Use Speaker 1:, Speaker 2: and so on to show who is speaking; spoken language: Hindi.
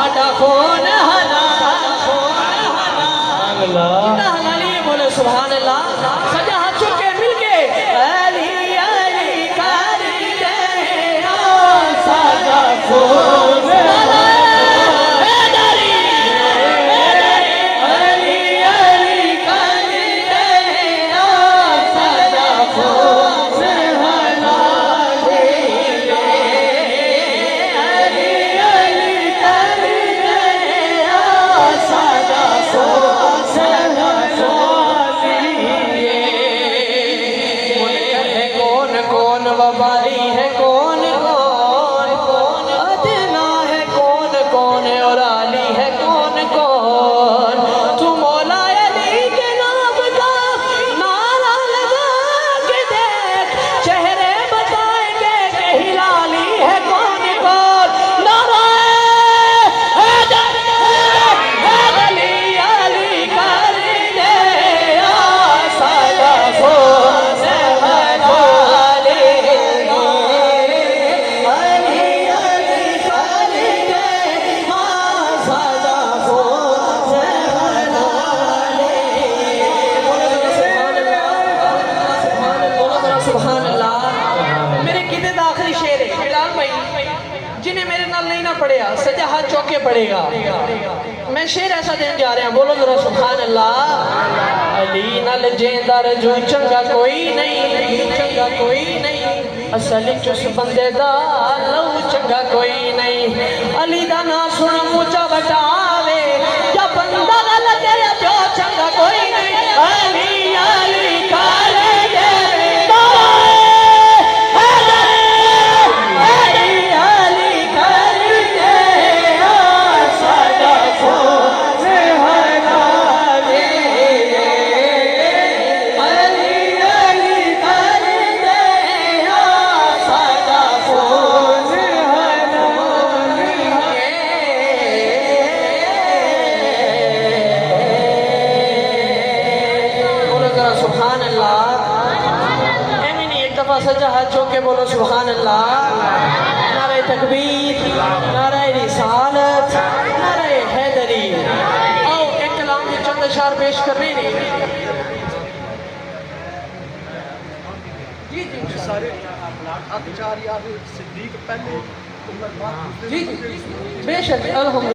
Speaker 1: साडा खून हलाली बोले सुभान अल्लाह। सजा हाथ चुके मिलके अली अली कर दे साडा खून वबाली है कौन कौन कौन अदना है कौन कौन और आली है कौन कौन। तू मौला अली के नाम का नारा लगा के देख चेहरे बताएंगे कि हिलाली है कौन कौन। नारा अली अली कर दे साडा खून जिन्हें मेरे नाल नहीं ना पढ़िया सजा हाथ चौके पड़ेगा। मैं शेर ऐसा देने जा रहा बोलो जरा सुभान अल्लाह। अली नाल जेंदा रजू चंगा कोई नहीं चंगा कोई नहीं असल चुस बंदे दा लहू चंगा कोई नहीं। अली दा ना सुन मुचा बटावे या बंदा ना लगे प्यो चंगा कोई नहीं। अली अली कर दे सुभान अल्लाह। एक दफा सजा हाथ चौके बोलो सुभान अल्लाह। नारे तकबीर नारे रिसालत नारे हैदरी। आओ एक कलाम के चंद अशार पेश करने ने जी जी सारे सिद्दीक पहले जी बेशक अल्हम्दुलिल्लाह।